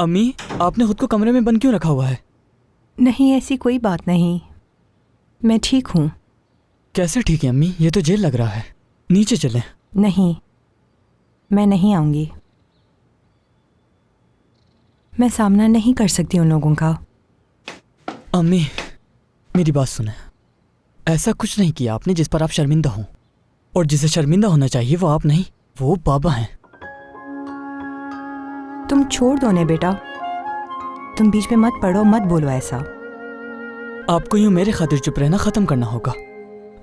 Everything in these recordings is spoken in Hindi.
अम्मी, आपने खुद को कमरे में बंद क्यों रखा हुआ है? नहीं, ऐसी कोई बात नहीं, मैं ठीक हूँ। कैसे ठीक है अम्मी? ये तो जेल लग रहा है। नीचे चलें। नहीं, मैं नहीं आऊँगी। मैं सामना नहीं कर सकती उन लोगों का। अम्मी, मेरी बात सुने। ऐसा कुछ नहीं किया आपने जिस पर आप शर्मिंदा हो, और जिसे शर्मिंदा होना चाहिए वो आप नहीं, वो बाबा हैं। तुम छोड़ दो ने बेटा, तुम बीच में मत पड़ो, मत बोलो ऐसा। आपको यूं मेरे खातिर चुप रहना खत्म करना होगा।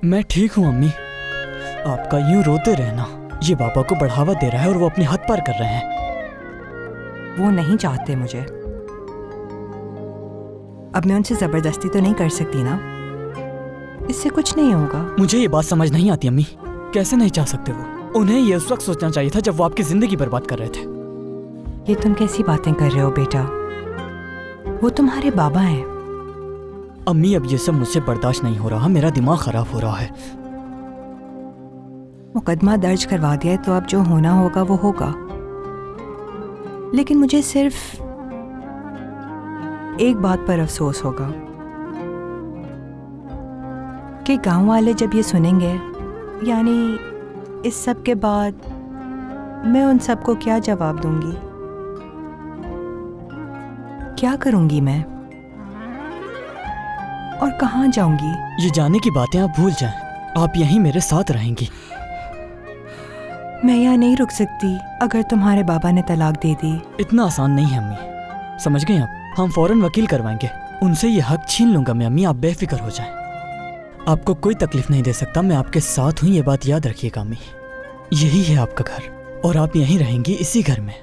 मैं ठीक हूँ अम्मी। आपका यूं रोते रहना ये बाबा को बढ़ावा दे रहा है और वो अपने हद पार कर रहे हैं। वो नहीं चाहते मुझे। अब मैं उनसे जबरदस्ती तो नहीं कर सकती ना, इससे कुछ नहीं होगा। मुझे ये बात समझ नहीं आती अम्मी, कैसे नहीं चाह सकते वो? उन्हें ये उस वक्त सोचना चाहिए था जब वो आपकी जिंदगी बर्बाद कर रहे थे। ये तुम कैसी बातें कर रहे हो बेटा? वो तुम्हारे बाबा हैं। अम्मी, अब ये सब मुझसे बर्दाश्त नहीं हो रहा, मेरा दिमाग खराब हो रहा है। मुकदमा दर्ज करवा दिया है तो अब जो होना होगा वो होगा। लेकिन मुझे सिर्फ एक बात पर अफसोस होगा कि गांव वाले जब ये सुनेंगे, यानी इस सब के बाद मैं उन सबको क्या जवाब दूंगी, क्या करूंगी मैं, और कहाँ जाऊंगी? ये जाने की बातें आप भूल जाएं, आप यहीं मेरे साथ रहेंगी। मैं यहाँ नहीं रुक सकती अगर तुम्हारे बाबा ने तलाक दे दी। इतना आसान नहीं है अम्मी, समझ गए आप? हम फौरन वकील करवाएंगे, उनसे ये हक छीन लूंगा मैं। अम्मी, आप बेफिक्र हो जाएं, आपको कोई तकलीफ नहीं दे सकता। मैं आपके साथ हूँ, ये बात याद रखिएगा अम्मी। यही है आपका घर और आप यहीं रहेंगी, इसी घर में।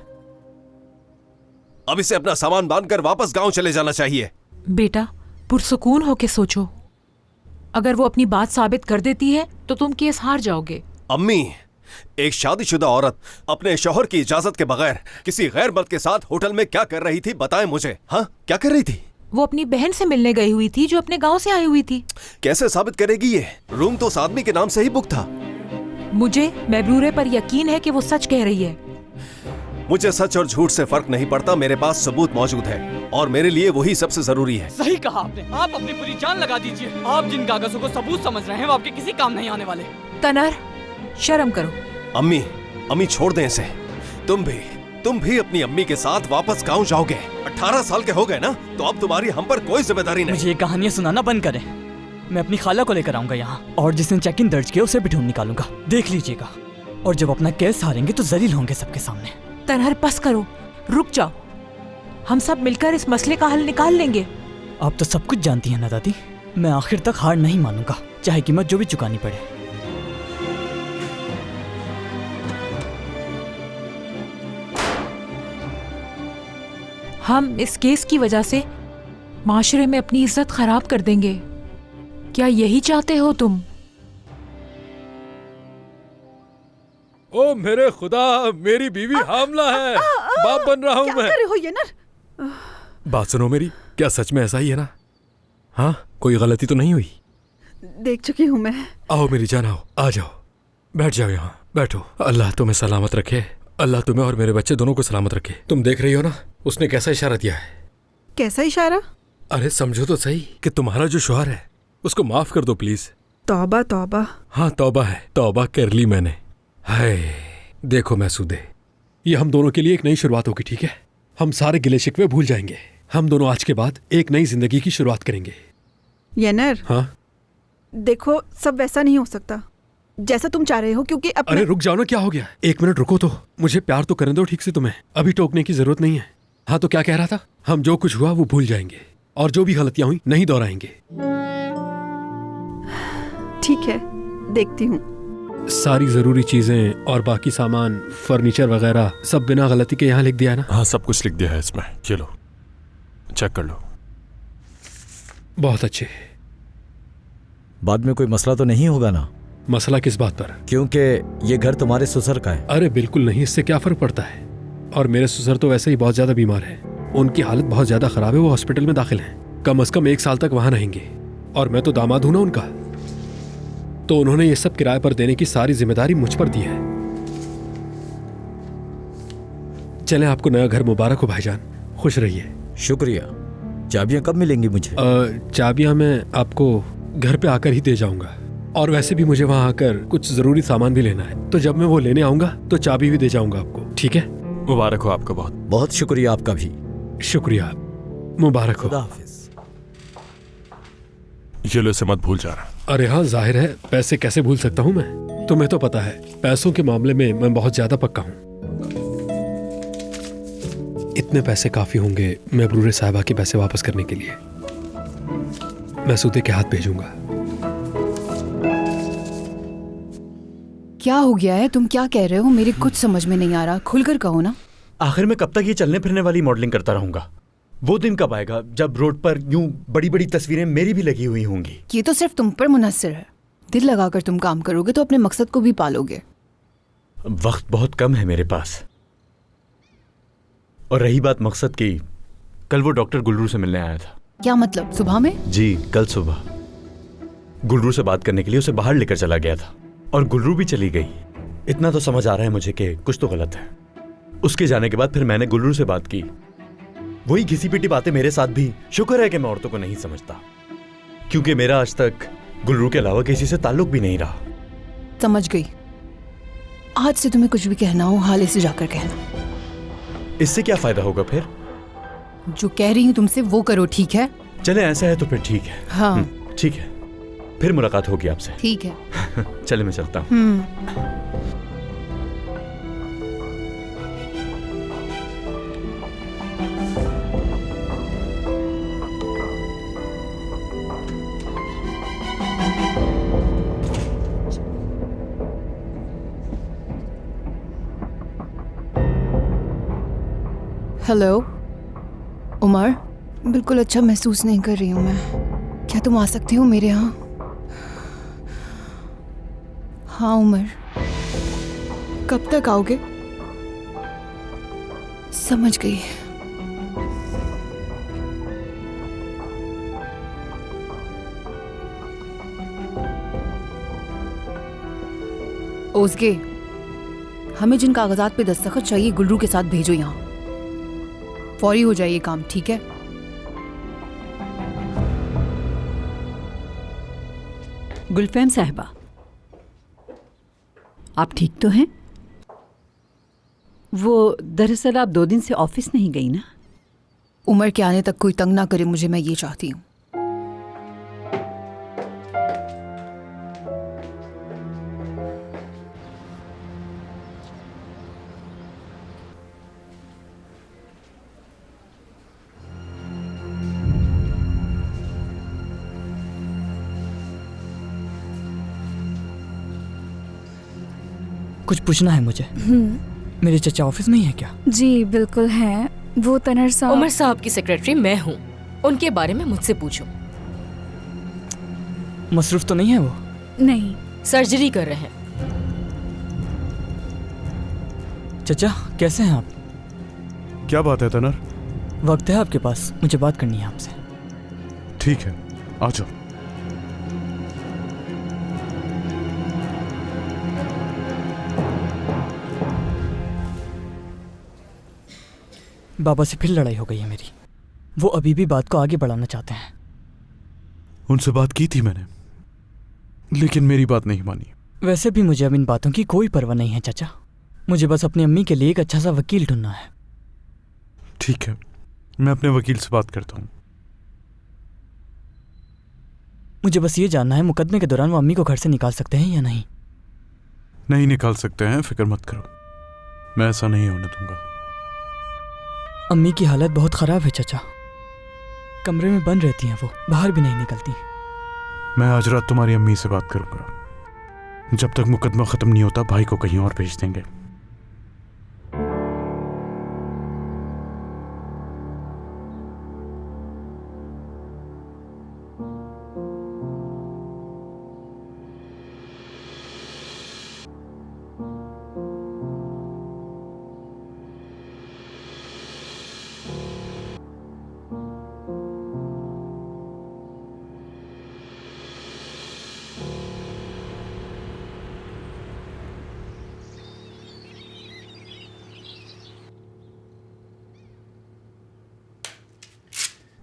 अब इसे अपना सामान बांधकर वापस गांव चले जाना चाहिए। बेटा, पुरसुकून होके सोचो। अगर वो अपनी बात साबित कर देती है तो तुम केस हार जाओगे। अम्मी, एक शादीशुदा औरत अपने शौहर की इजाजत के बगैर किसी गैर मर्द के साथ होटल में क्या कर रही थी, बताएं मुझे। हाँ, क्या कर रही थी? वो अपनी बहन से मिलने गई हुई थी जो अपने गांव से आई हुई थी। कैसे साबित करेगी ये? रूम तो उस आदमी के नाम से ही बुक था। मुझे महबूरे पर यकीन है कि वो सच कह रही है। मुझे सच और झूठ से फर्क नहीं पड़ता, मेरे पास सबूत मौजूद है और मेरे लिए वही सबसे जरूरी है। सही कहा आपने, आप अपनी पूरी जान लगा दीजिए। आप जिन कागजों को सबूत समझ रहे हैं वो आपके किसी काम नहीं आने वाले। तनर, शर्म करो। अम्मी छोड़ दें इसे। तुम भी अपनी अम्मी के साथ वापस गांव जाओगे। 18 साल के हो गए ना, तो अब तुम्हारी हम पर कोई जिम्मेदारी नहीं। मुझे ये कहानियां सुनाना बंद करें। मैं अपनी खाला को लेकर आऊंगा यहाँ, और जिसने चेक इन दर्ज किया उसे भी ढूंढ निकालूंगा, देख लीजिएगा। और जब अपना केस हारेंगे तो जलील होंगे सबके सामने। तनहर, बस करो, रुक जाओ। हम सब मिलकर इस मसले का हल निकाल लेंगे। आप तो सब कुछ जानती हैं ना दादी। मैं आखिर तक हार नहीं मानूंगा, चाहे कीमत जो भी चुकानी पड़े। हम इस केस की वजह से माशरे में अपनी इज्जत खराब कर देंगे। क्या यही चाहते हो तुम? ओ मेरे खुदा, मेरी बीवी हामला है। बाप बन रहा हूँ मैं। क्या कर रहे हो ये ना? बात सुनो मेरी, क्या सच में ऐसा ही है ना? हाँ, कोई गलती तो नहीं हुई? देख चुकी हूँ मैं। आओ मेरी जान, आओ, आ जाओ, बैठ जाओ यहाँ, बैठो। अल्लाह तुम्हें सलामत रखे। अल्लाह तुम्हें और मेरे बच्चे दोनों को सलामत रखे। तुम देख रही हो ना, उसने कैसा इशारा दिया है। कैसा इशारा? अरे समझो तो सही कि तुम्हारा जो शौहर है उसको माफ कर दो प्लीज। तौबा तौबा। हाँ तौबा है, तौबा कर ली मैंने। हाय देखो महसूदे, ये हम दोनों के लिए एक नई शुरुआत होगी, ठीक है? हम सारे गिले शिकवे भूल जाएंगे। हम दोनों आज के बाद एक नई जिंदगी की शुरुआत करेंगे। येनर, हाँ देखो सब वैसा नहीं हो सकता जैसा तुम चाह रहे हो, क्योंकि अपने... अरे रुक जाओ ना, क्या हो गया? एक मिनट रुको तो, मुझे प्यार तो करने दो ठीक से। तुम्हें अभी टोकने की जरूरत नहीं है। हाँ तो क्या कह रहा था? हम जो कुछ हुआ वो भूल जाएंगे और जो भी गलतियां हुई नहीं दोहराएंगे। ठीक है, देखती हूँ। सारी जरूरी चीजें और बाकी सामान, फर्नीचर वगैरह सब बिना गलती के यहाँ लिख दिया ना? हाँ, सब कुछ लिख दिया है इसमें। ये लो, चेक कर लो। बहुत अच्छे। बाद में कोई मसला तो नहीं होगा ना? मसला किस बात पर? क्योंकि ये घर तुम्हारे ससुर का है। अरे बिल्कुल नहीं, इससे क्या फर्क पड़ता है। और मेरे ससुर तो वैसे ही बहुत ज्यादा बीमार है, उनकी हालत बहुत ज्यादा खराब है, वो हॉस्पिटल में दाखिल हैं। कम से कम 1 साल तक वहां रहेंगे। और मैं तो दामाद हूं ना उनका, तो उन्होंने ये सब किराए पर देने की सारी जिम्मेदारी मुझ पर दी है। चले, आपको नया घर मुबारक हो भाईजान, खुश रहिए। शुक्रिया। चाबियां कब मिलेंगी मुझे? चाबियां मैं आपको घर पे आकर ही दे जाऊंगा, और वैसे भी मुझे वहां आकर कुछ जरूरी सामान भी लेना है, तो जब मैं वो लेने आऊंगा तो चाबी भी दे जाऊंगा आपको, ठीक है? मुबारक हो आपको। बहुत बहुत शुक्रिया आपका भी। शुक्रिया, मुबारक हो। खुदा हाफिज। ये लो, इसे मत भूल जाना। अरे हाँ, जाहिर है, पैसे कैसे भूल सकता हूँ मैं? तुम्हें तो पता है पैसों के मामले में मैं बहुत ज्यादा पक्का हूँ। इतने पैसे काफी होंगे महबूरे साहिबा के पैसे वापस करने के लिए। मैं सूदे के हाथ भेजूंगा। क्या हो गया है? तुम क्या कह रहे हो? मेरे कुछ समझ में नहीं आ रहा, खुलकर कहो ना। आखिर मैं कब तक ये चलने फिरने वाली मॉडलिंग करता रहूंगा? वो दिन कब आएगा जब रोड पर यूं बड़ी बड़ी तस्वीरें मेरी भी लगी हुई होंगी? ये तो सिर्फ तुम पर मुनहसर है। दिल लगाकर तुम काम करोगे तो अपने मकसद को भी पालोगे। वक्त बहुत कम है मेरे पास। और रही बात मकसद की, कल वो डॉक्टर गुलरू से मिलने आया था। क्या मतलब? सुबह में? जी, कल सुबह। गुलरू से बात करने के लिए उसे बाहर लेकर चला गया था और गुलरू भी चली गई। इतना तो समझ आ रहा है मुझे कि कुछ तो गलत है। उसके जाने के बाद फिर मैंने गुलरू से बात की। वही घिसी पिटी बातें मेरे साथ भी। शुक्र है कि मैं औरतों को नहीं समझता, क्योंकि मेरा आज तक गुलरू के अलावा किसी से ताल्लुक भी नहीं रहा। समझ गई। आज से तुम्हें कुछ भी कहना हो हाले से जाकर कहना। इससे क्या फायदा होगा फिर? जो कह रही हूँ तुमसे वो करो, ठीक है? चले, ऐसा है तो फिर ठीक है। हाँ ठीक है, फिर मुलाकात होगी आपसे। ठीक है। चले, मैं चलता हूँ। हेलो उमर, बिल्कुल अच्छा महसूस नहीं कर रही हूँ मैं। क्या तुम आ सकती हो मेरे यहाँ? हाँ उमर। कब तक आओगे? समझ गई। ओज़गे, हमें जिन कागजात पे दस्तखत चाहिए गुलरू के साथ भेजो यहाँ। फौरी हो जाए ये काम, ठीक है? गुलफैम साहिबा, आप ठीक तो हैं? वो दरअसल आप 2 दिन से ऑफिस नहीं गई ना? उमर के आने तक कोई तंग ना करे मुझे, मैं ये चाहती हूँ। कुछ पूछना है मुझे। मेरे चचा ऑफिस में ही है क्या? जी बिल्कुल हैं। वो तनर साहब। उमर साहब की सेक्रेटरी मैं हूँ, उनके बारे में मुझसे पूछो। मसरूफ तो नहीं है वो? नहीं, सर्जरी कर रहे हैं। चचा कैसे हैं आप? क्या बात है तनर? वक्त है आपके पास? मुझे बात करनी है आपसे। ठीक है, आ जाओ। बाबा से फिर लड़ाई हो गई है मेरी। वो अभी भी बात को आगे बढ़ाना चाहते हैं। उनसे बात की थी मैंने, लेकिन मेरी बात नहीं मानी। वैसे भी मुझे अब इन बातों की कोई परवाह नहीं है चचा। मुझे बस अपनी अम्मी के लिए एक अच्छा सा वकील ढूंढना है। ठीक है, मैं अपने वकील से बात करता हूँ। मुझे बस ये जानना है, मुकदमे के दौरान वो अम्मी को घर से निकाल सकते हैं या नहीं? नहीं निकाल सकते हैं, फिक्र मत करो, मैं ऐसा नहीं होने दूंगा। अम्मी की हालत बहुत ख़राब है चचा। कमरे में बंद रहती हैं वो, बाहर भी नहीं निकलती। मैं आज रात तुम्हारी अम्मी से बात करूंगा। जब तक मुकदमा ख़त्म नहीं होता भाई को कहीं और भेज देंगे।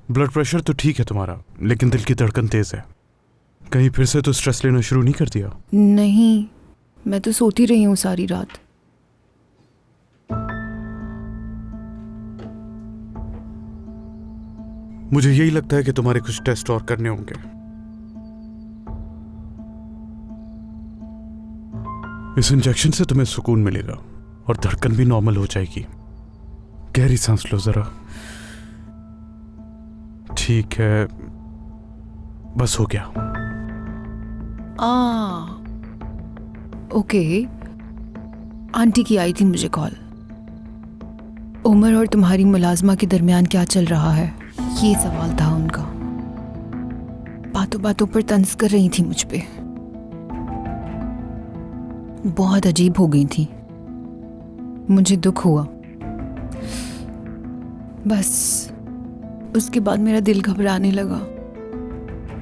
ब्लड प्रेशर तो ठीक है तुम्हारा, लेकिन दिल की धड़कन तेज है। कहीं फिर से तो स्ट्रेस लेना शुरू नहीं कर दिया? नहीं, मैं तो सोती रही हूँ सारी रात। मुझे यही लगता है कि तुम्हारे कुछ टेस्ट और करने होंगे। इस इंजेक्शन से तुम्हें सुकून मिलेगा और धड़कन भी नॉर्मल हो जाएगी। गहरी सांस लो जरा। ठीक है, बस हो गया। ओके। आंटी की आई थी मुझे कॉल। उमर और तुम्हारी मुलाजमा के दरमियान क्या चल रहा है, ये सवाल था उनका। बातों बातों पर तंज कर रही थी मुझ पे। बहुत अजीब हो गई थी। मुझे दुख हुआ। बस उसके बाद मेरा दिल घबराने लगा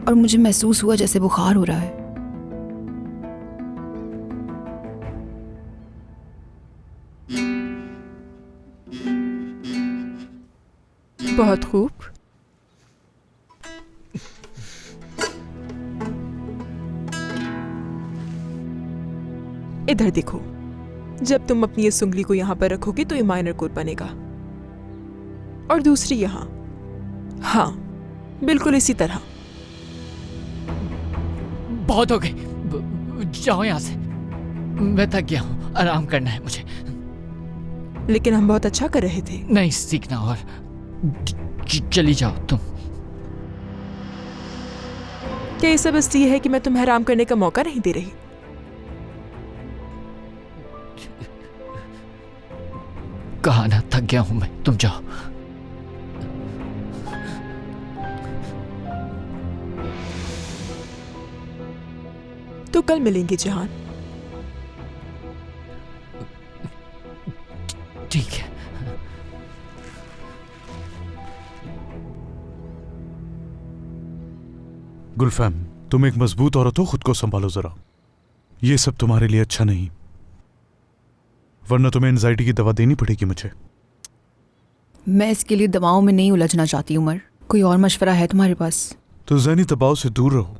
और मुझे महसूस हुआ जैसे बुखार हो रहा है। बहुत खूब। इधर देखो, जब तुम अपनी इस उंगली को यहां पर रखोगे तो ये माइनर कोड बनेगा और दूसरी यहां। हाँ, बिल्कुल इसी तरह। बहुत हो गई, जाओ यहां से। मैं थक गया हूं, आराम करना है मुझे। लेकिन हम बहुत अच्छा कर रहे थे। नहीं सीखना, और चली जाओ तुम। क्या ये सब इसलिए है कि मैं तुम्हें आराम करने का मौका नहीं दे रही? कहा ना, थक गया हूं मैं, तुम जाओ। तो कल मिलेंगे जहान। ठीक है। गुलफैम, तुम एक मजबूत औरत हो, खुद को संभालो जरा। ये सब तुम्हारे लिए अच्छा नहीं, वरना तुम्हें एंजाइटी की दवा देनी पड़ेगी मुझे। मैं इसके लिए दवाओं में नहीं उलझना चाहती उमर। कोई और मशवरा है तुम्हारे पास? तो ज़हनी दबाव से दूर रहो।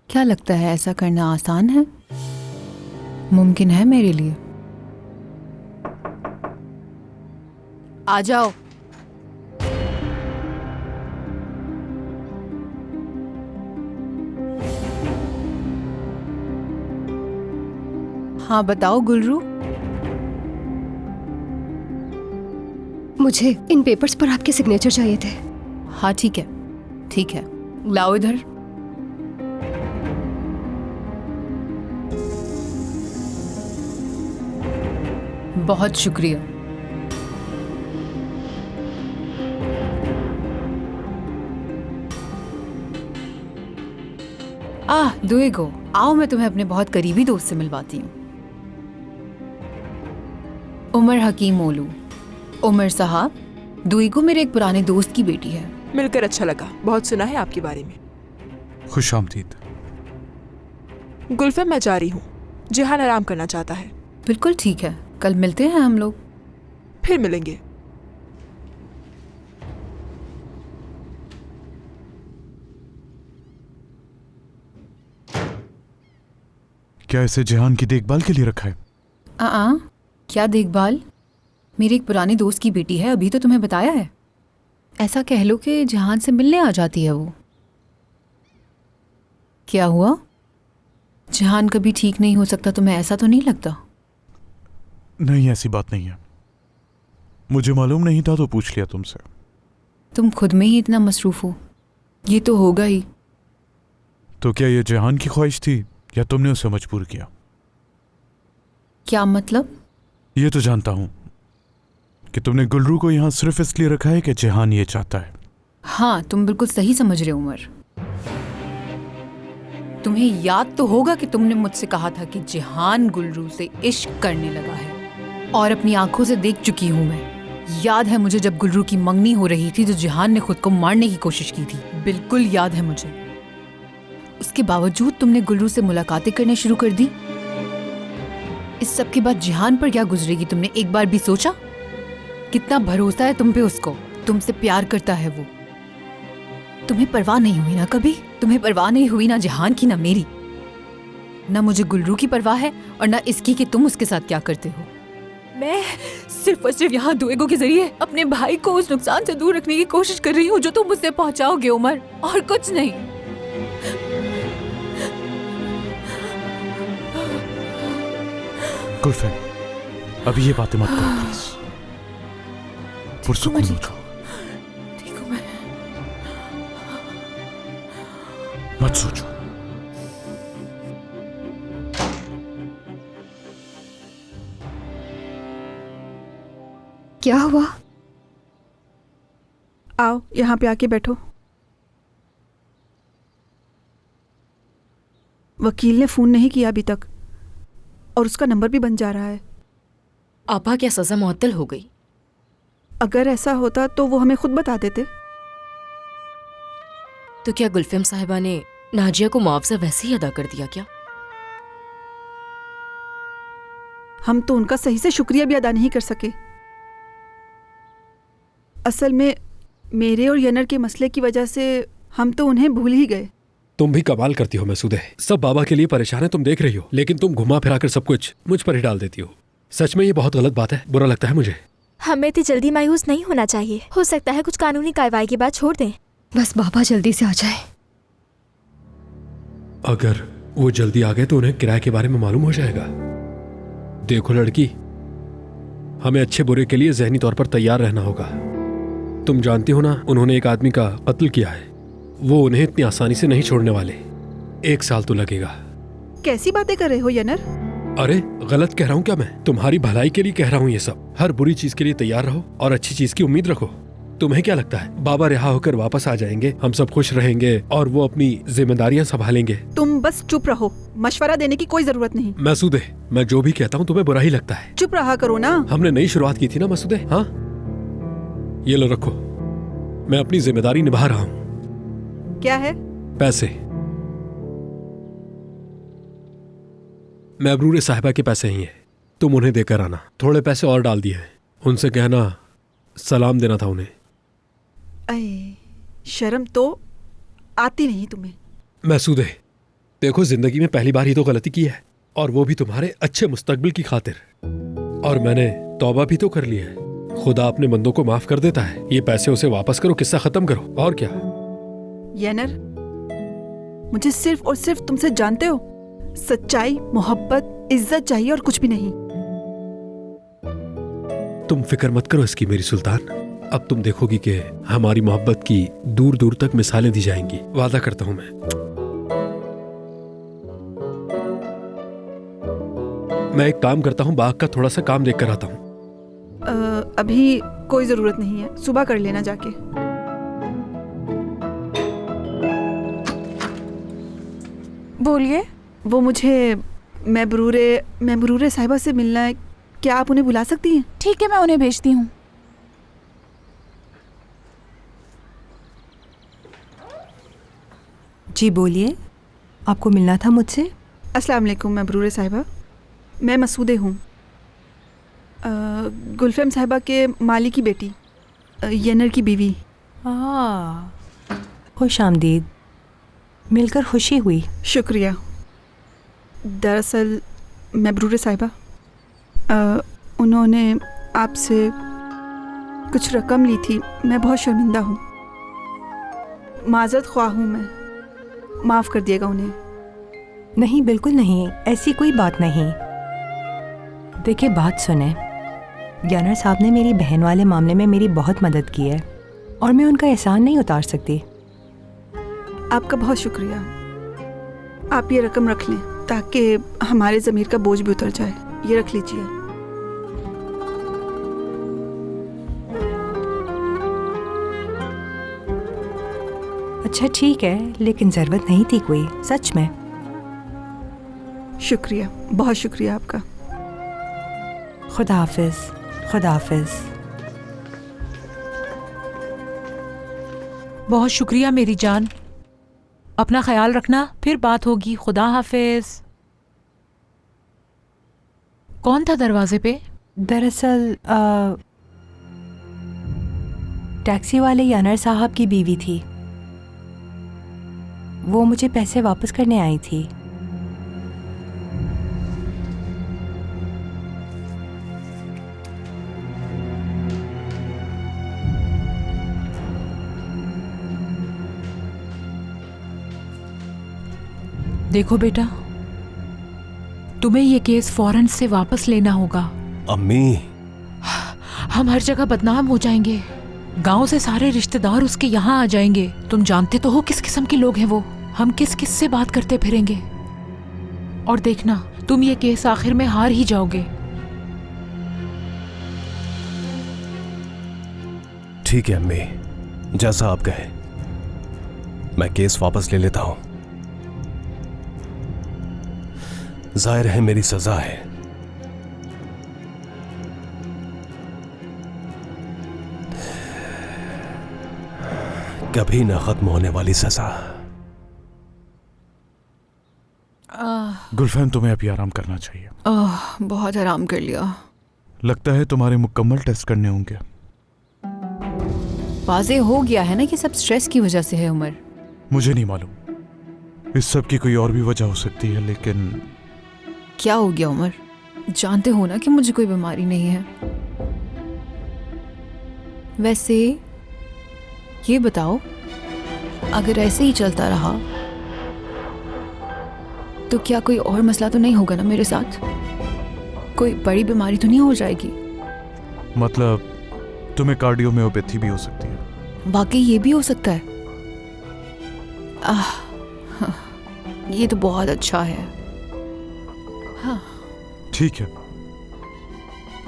क्या लगता है ऐसा करना आसान है? मुमकिन है मेरे लिए? आ जाओ। हाँ बताओ गुलरू। मुझे इन पेपर्स पर आपके सिग्नेचर चाहिए थे। हाँ ठीक है, ठीक है, लाओ इधर। बहुत शुक्रिया। दुएगो, आओ मैं तुम्हें अपने बहुत करीबी दोस्त से मिलवाती हूँ। उमर हकीम ओलू। उमर साहब, दुईगो मेरे एक पुराने दोस्त की बेटी है। मिलकर अच्छा लगा, बहुत सुना है आपके बारे में। खुश आमदीद। गुलफैम, मैं जा रही हूँ, जिहान आराम करना चाहता है। बिल्कुल ठीक है, कल मिलते हैं हम लोग। फिर मिलेंगे। क्या इसे जिहान की देखभाल के लिए रखा है? क्या देखभाल? मेरे एक पुराने दोस्त की बेटी है, अभी तो तुम्हें बताया है। ऐसा कह लो कि जहान से मिलने आ जाती है वो। क्या हुआ? जहान कभी ठीक नहीं हो सकता तुम्हें ऐसा तो नहीं लगता? नहीं, ऐसी बात नहीं है। मुझे मालूम नहीं था तो पूछ लिया तुमसे। तुम खुद में ही इतना मसरूफ हो, ये तो होगा ही। तो क्या ये जहान की ख्वाहिश थी या तुमने उसे मजबूर किया? क्या मतलब? ये तो जानता हूं कि तुमने गुलरू को यहां सिर्फ इसलिए रखा है कि जहान ये चाहता है। हाँ, तुम बिल्कुल सही समझ रहे हो उमर। तुम्हें याद तो होगा कि तुमने मुझसे कहा था कि जहान गुलरू से इश्क करने लगा है और अपनी आंखों से देख चुकी हूं मैं। याद है मुझे जब गुलरू की मंगनी हो रही थी तो जहान ने खुद को मारने की कोशिश की थी। बिल्कुल याद है मुझे। उसके बावजूद तुमने गुलरू से मुलाकातें करने शुरू कर दी। इस सब के बाद जहान पर क्या गुजरेगी तुमने एक बार भी सोचा? कितना भरोसा है तुम पे उसको, तुमसे प्यार करता है वो। तुम्हें परवाह नहीं हुई ना कभी? तुम्हें परवाह नहीं हुई ना जिहान की ना मेरी? ना मुझे गुलरू की परवाह है और ना इसकी कि तुम उसके साथ क्या करते हो। मैं सिर्फ और सिर्फ यहाँ दुएगो के जरिए अपने भाई को उस नुकसान से दूर रखने की कोशिश कर रही हूँ जो तुम मुझसे पहुंचाओगे उमर, और कुछ नहीं। गुलफैम, अभी ये बातें मत करो प्लीज। पुरसुकून हो जाओ। ठीक हूँ मैं। मत सोचो। क्या हुआ? आओ यहाँ पे आके बैठो। वकील ने फोन नहीं किया अभी तक और उसका नंबर भी बन जा रहा है। आपा, क्या सजा मुअत्तल हो गई? अगर ऐसा होता तो वो हमें खुद बता देते। तो क्या गुलफेम साहिबा ने नाजिया को मुआवजा वैसे ही अदा कर दिया क्या? हम तो उनका सही से शुक्रिया भी अदा नहीं कर सके। असल में मेरे और यनर के मसले की वजह से हम तो उन्हें भूल ही गए। तुम भी कमाल करती हो मसूदे। सब बाबा के लिए परेशान है, तुम देख रही हो, लेकिन तुम घुमा फिरा कर सब कुछ मुझ पर ही डाल देती हो। सच में ये बहुत गलत बात है, बुरा लगता है मुझे। हमें इतनी जल्दी मायूस नहीं होना चाहिए। हो सकता है कुछ कानूनी कार्रवाई के बाद छोड़ दें। बस बाबा जल्दी से आ जाए। अगर वो जल्दी आ गए तो उन्हें किराए के बारे में मालूम हो जाएगा। देखो लड़की, हमें अच्छे बुरे के लिए ज़हनी तौर पर तैयार रहना होगा। तुम जानती हो ना, उन्होंने एक आदमी का कत्ल किया है। वो उन्हें इतनी आसानी से नहीं छोड़ने वाले। 1 साल तो लगेगा। कैसी बातें कर रहे हो यनर? अरे गलत कह रहा हूँ क्या मैं? तुम्हारी भलाई के लिए कह रहा हूँ ये सब। हर बुरी चीज के लिए तैयार रहो और अच्छी चीज की उम्मीद रखो। तुम्हें क्या लगता है बाबा रिहा होकर वापस आ जाएंगे, हम सब खुश रहेंगे और वो अपनी जिम्मेदारियां संभालेंगे? तुम बस चुप रहो, मशवरा देने की कोई जरूरत नहीं। मसूदे, मैं जो भी कहता हूँ तुम्हें बुरा ही लगता है। चुप रहा करो ना। हमने नई शुरुआत की थी ना मसूदे। हाँ, ये लो रखो, मैं अपनी जिम्मेदारी निभा रहा हूँ। क्या है? पैसे। महबूरे साहिबा के पैसे ही हैं, तुम उन्हें देकर आना। थोड़े पैसे और डाल दिए हैं, उनसे कहना सलाम देना था उन्हें। अये, शर्म तो आती नहीं तुम्हें। महसूदे, देखो जिंदगी में पहली बार ही तो गलती की है, और वो भी तुम्हारे अच्छे मुस्तकबिल की खातिर। और मैंने तौबा भी तो कर ली है। खुदा अपने बंदों को माफ कर देता है। ये पैसे उसे वापस करो, किस्सा खत्म करो, और क्या। यनर, मुझे सिर्फ और सिर्फ तुमसे, जानते हो, सच्चाई, मोहब्बत, इज्जत चाहिए और कुछ भी नहीं। तुम फिक्र मत करो इसकी मेरी सुल्तान। अब तुम देखोगी कि हमारी मोहब्बत की दूर दूर तक मिसालें दी जाएंगी, वादा करता हूं मैं। मैं एक काम करता हूं, बाग का थोड़ा सा काम देख कर आता हूं। अभी कोई जरूरत नहीं है, सुबह कर लेना जाके। बोलिए। वो मुझे महबूरे साहिबा से मिलना है, क्या आप उन्हें बुला सकती हैं? ठीक है, मैं उन्हें भेजती हूँ। जी बोलिए, आपको मिलना था मुझसे। अस्सलाम वालेकुम महबूरे साहिबा, मैं मसूदे हूँ, गुलफेम साहिबा के माली की बेटी, यनर की बीवी। खुश आमदीद, मिलकर खुशी हुई। शुक्रिया। दरअसल महबूरे साहिबा, उन्होंने आपसे कुछ रकम ली थी। मैं बहुत शर्मिंदा हूँ, माजरत ख्वाह हूँ मैं, माफ़ कर दिएगा उन्हें। नहीं, बिल्कुल नहीं, ऐसी कोई बात नहीं। देखिए, बात सुने, यनर साहब ने मेरी बहन वाले मामले में मेरी बहुत मदद की है और मैं उनका एहसान नहीं उतार सकती। आपका बहुत शुक्रिया। आप ये रकम रख लें ताकि हमारे ज़मीर का बोझ भी उतर जाए। ये रख लीजिए। अच्छा ठीक है, लेकिन ज़रूरत नहीं थी कोई, सच में। शुक्रिया, बहुत शुक्रिया आपका। खुदा हाफिज। खुदा हाफिज। बहुत शुक्रिया मेरी जान, अपना ख्याल रखना, फिर बात होगी। खुदा हाफिज। कौन था दरवाजे पे? दरअसल टैक्सी वाले यनर साहब की बीवी थी। वो मुझे पैसे वापस करने आई थी। देखो बेटा, तुम्हें ये केस फौरन से वापस लेना होगा। अम्मी, हम हर जगह बदनाम हो जाएंगे। गांव से सारे रिश्तेदार उसके यहाँ आ जाएंगे। तुम जानते तो हो किस किस्म के लोग हैं वो। हम किस किस से बात करते फिरेंगे। और देखना, तुम ये केस आखिर में हार ही जाओगे। ठीक है अम्मी, जैसा आप कहे। मैं केस वापस ले लेता हूं। जाहिर है मेरी सजा है। कभी ना खत्म होने वाली सजा। गुलफैम, तुम्हें अभी आराम करना चाहिए। बहुत आराम कर लिया। लगता है तुम्हारे मुकम्मल टेस्ट करने होंगे। वाजे हो गया है ना कि सब स्ट्रेस की वजह से है उमर। मुझे नहीं मालूम, इस सब की कोई और भी वजह हो सकती है, लेकिन क्या हो गया उमर? जानते हो ना कि मुझे कोई बीमारी नहीं है। वैसे ये बताओ, अगर ऐसे ही चलता रहा तो क्या कोई और मसला तो नहीं होगा ना मेरे साथ? कोई बड़ी बीमारी तो नहीं हो जाएगी? मतलब तुम्हें कार्डियोमायोपैथी भी हो सकती है। वाकई ये भी हो सकता है? ये तो बहुत अच्छा है। हाँ। ठीक है,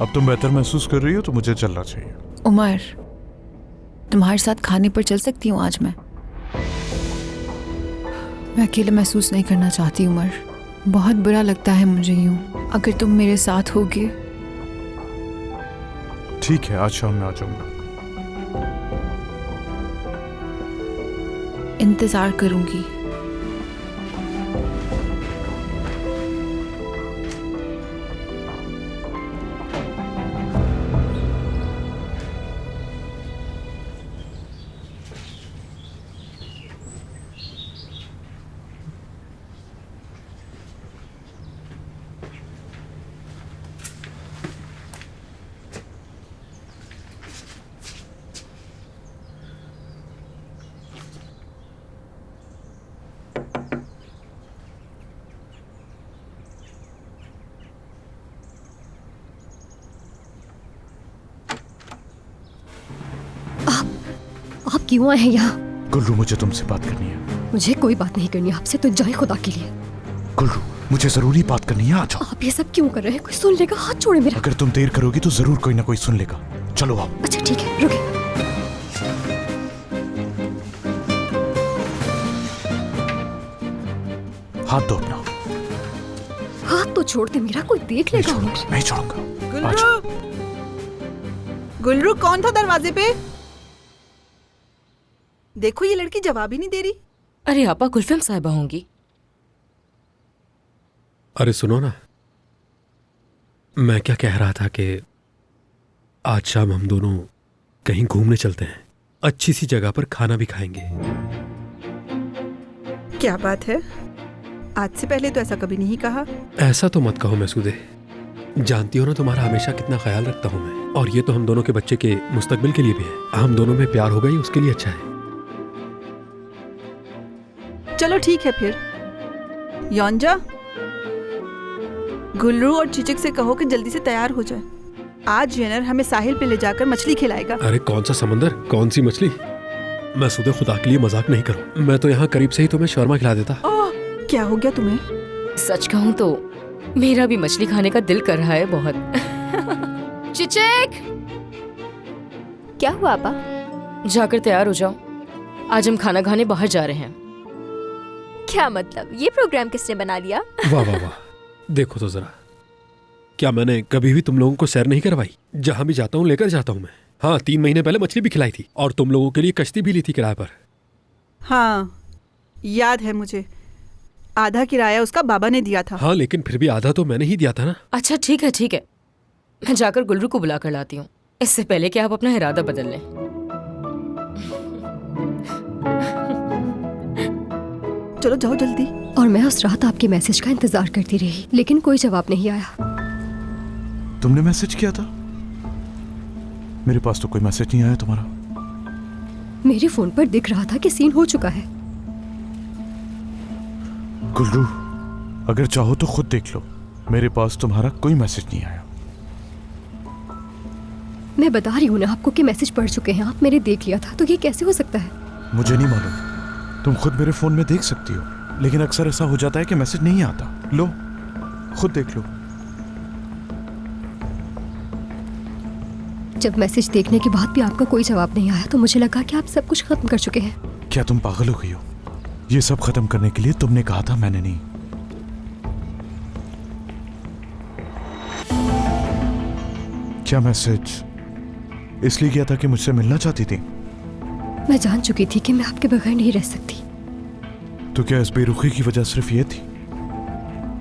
अब तुम बेहतर महसूस कर रही हो तो मुझे चलना चाहिए। उमर, तुम्हारे साथ खाने पर चल सकती हूँ आज मैं अकेले महसूस नहीं करना चाहती उमर। बहुत बुरा लगता है मुझे यूं। अगर तुम मेरे साथ होगे। ठीक है, आज शाम में आ जाऊंगा। इंतजार करूंगी। आप क्यों आए हैं यहाँ? गुल्लू, मुझे तुमसे बात करनी है। मुझे कोई बात नहीं करनी आपसे, तो जाए खुदा के लिए। गुल्लू, मुझे जरूरी बात करनी है, आ जाओ। आप ये सब क्यों कर रहे हैं? कोई सुन लेगा? हाथ छोड़े मेरा। अगर तुम देर करोगी तो जरूर कोई ना कोई सुन लेगा। चलो आओ। अच्छा ठीक है, रुके। हाथ दो अपना। हाथ तो छोड़ दे मेरा, कोई देख लेगा। नहीं छोड़ूंगा। गुल्लू, गुल्लू कौन था दरवाजे पे? देखो ये लड़की जवाब ही नहीं दे रही। अरे आपा, गुलफैम साहिबा होंगी। अरे सुनो ना, मैं क्या कह रहा था कि आज शाम हम दोनों कहीं घूमने चलते हैं। अच्छी सी जगह पर खाना भी खाएंगे। क्या बात है, आज से पहले तो ऐसा कभी नहीं कहा। ऐसा तो मत कहो मैसूदे, जानती हो ना तुम्हारा हमेशा कितना ख्याल रखता हूं मैं। और ये तो हम दोनों के बच्चे के मुस्तकबिल के लिए भी है। हम दोनों में प्यार होगा, ये उसके लिए अच्छा है। चलो ठीक है फिर। योंजा, गुल्लू और चिचिक से कहो कि जल्दी से तैयार हो जाए। आज जेनर हमें साहिल पे ले जाकर मछली खिलाएगा। अरे कौन सा समंदर, कौन सी मछली? मैसूदे, खुदा के लिए मजाक नहीं करो। मैं तो यहाँ करीब से ही तुम्हें शर्मा खिला देता। क्या हो गया तुम्हें? सच कहूँ तो मेरा भी मछली खाने का दिल कर रहा है बहुत। चिचिक, क्या हुआ आपा? जाकर तैयार हो जाओ, आज हम खाना खाने बाहर जा रहे हैं। क्या मतलब, ये प्रोग्राम किसने बना लिया? वाह वाह वाह, देखो तो जरा, क्या मैंने कभी भी तुम लोगों को सैर नहीं करवाई? जहां भी जाता हूँ लेकर जाता हूँ मैं। हाँ, 3 महीने पहले मछली भी खिलाई थी और तुम लोगों के लिए कश्ती भी ली थी किराए पर। हाँ, याद है मुझे। आधा किराया उसका बाबा ने दिया था। हाँ, लेकिन फिर भी आधा तो मैंने ही दिया था ना। अच्छा ठीक है ठीक है, मैं जाकर गुल्लू को बुला कर लाती हूँ, इससे पहले कि आप अपना इरादा बदल लें। चलो जाओ जल्दी। और मैं उस रात आपके मैसेज का इंतजार करती रही, लेकिन कोई जवाब नहीं आया। तुमने मैसेज किया था? मेरे पास तो कोई मैसेज नहीं आया तुम्हारा। मेरे फोन पर दिख रहा था कि सीन हो चुका है। गुल्रू, अगर चाहो तो खुद देख लो, मेरे पास तुम्हारा कोई मैसेज नहीं आया। मैं बता रही हूँ ना आपको कि मैसेज पढ़ चुके हैं आप, मेरे देख लिया था, तो ये कैसे हो सकता है? मुझे नहीं मालूम, तुम खुद मेरे फोन में देख सकती हो, लेकिन अक्सर ऐसा हो जाता है कि मैसेज नहीं आता। लो, खुद देख लो। जब मैसेज देखने के बाद भी आपका कोई जवाब नहीं आया तो मुझे लगा कि आप सब कुछ खत्म कर चुके हैं। क्या तुम पागल हो गई हो? ये सब खत्म करने के लिए तुमने कहा था, मैंने नहीं। क्या मैसेज इसलिए किया था कि मुझसे मिलना चाहती थी? मैं जान चुकी थी कि मैं आपके बगैर नहीं रह सकती। तो क्या इस बेरुखी की वजह सिर्फ ये थी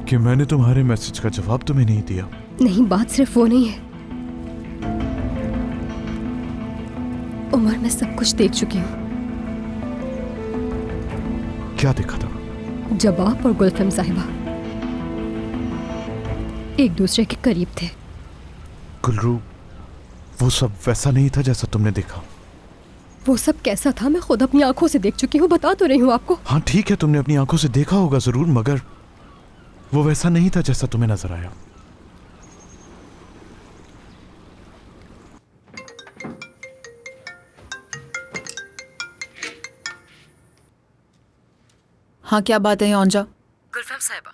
कि मैंने तुम्हारे मैसेज का जवाब तुम्हें नहीं दिया? नहीं, बात सिर्फ वो नहीं है उमर, मैं सब कुछ देख चुकी हूँ। क्या देखा था? जब आप और गुलफम साहिबा एक दूसरे के करीब थे। गुलरू, वो सब वैसा नहीं था जैसा तुमने देखा। वो सब कैसा था मैं खुद अपनी आंखों से देख चुकी हूँ, बता तो रही हूँ आपको। हाँ ठीक है, तुमने अपनी आंखों से देखा होगा जरूर, मगर वो वैसा नहीं था जैसा तुम्हें नजर आया। हाँ, क्या बात है योंजा? गुलफम साहिबा,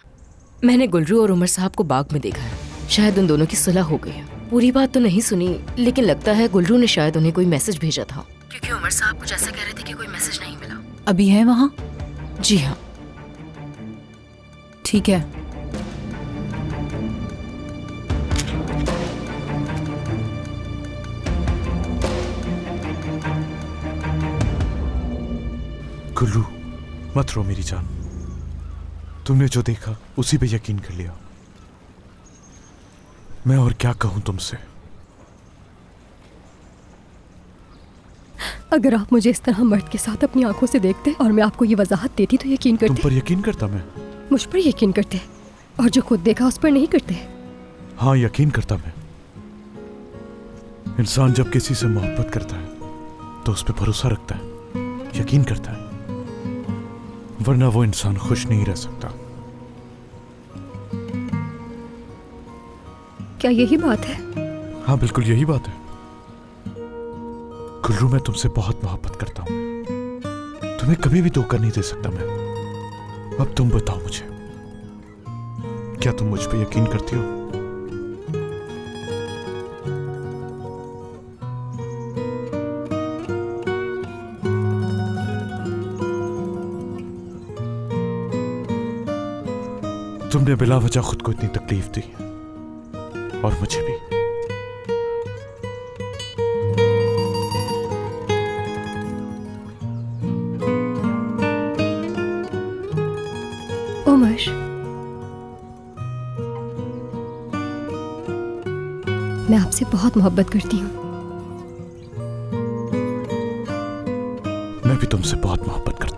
मैंने गुलरू और उमर साहब को बाग में देखा है। शायद उन दोनों की सुलह हो गई है। पूरी बात तो नहीं सुनी, लेकिन लगता है गुलरू ने शायद उन्हें कोई मैसेज भेजा था, क्योंकि उमर साहब कुछ ऐसा कह रहे थे कि कोई मैसेज नहीं मिला। अभी है वहाँ? जी हाँ। ठीक है। गुल्लू, मत रो मेरी जान। तुमने जो देखा उसी पे यकीन कर लिया। मैं और क्या कहूं तुमसे? अगर आप मुझे इस तरह मर्द के साथ अपनी आंखों से देखते और मैं आपको ये वजाहत देती तो यकीन करते। तुम पर यकीन करता मैं? मुझ पर यकीन करते, और जो खुद देखा उस पर नहीं करते। हाँ, यकीन करता मैं। इंसान जब किसी से मोहब्बत करता है तो उस पर भरोसा रखता है, यकीन करता है, वरना वो इंसान खुश नहीं रह सकता। क्या यही बात है? हाँ, बिल्कुल यही बात है। गुल्लू, मैं तुमसे बहुत मोहब्बत करता हूं, तुम्हें कभी भी धोखा नहीं दे सकता मैं। अब तुम बताओ मुझे, क्या तुम मुझ पे यकीन करती हो? तुमने बिला वजह खुद को इतनी तकलीफ दी, और मुझे भी। उमर, मैं आपसे बहुत मोहब्बत करती हूँ। मैं भी तुमसे बहुत मोहब्बत करता हूं।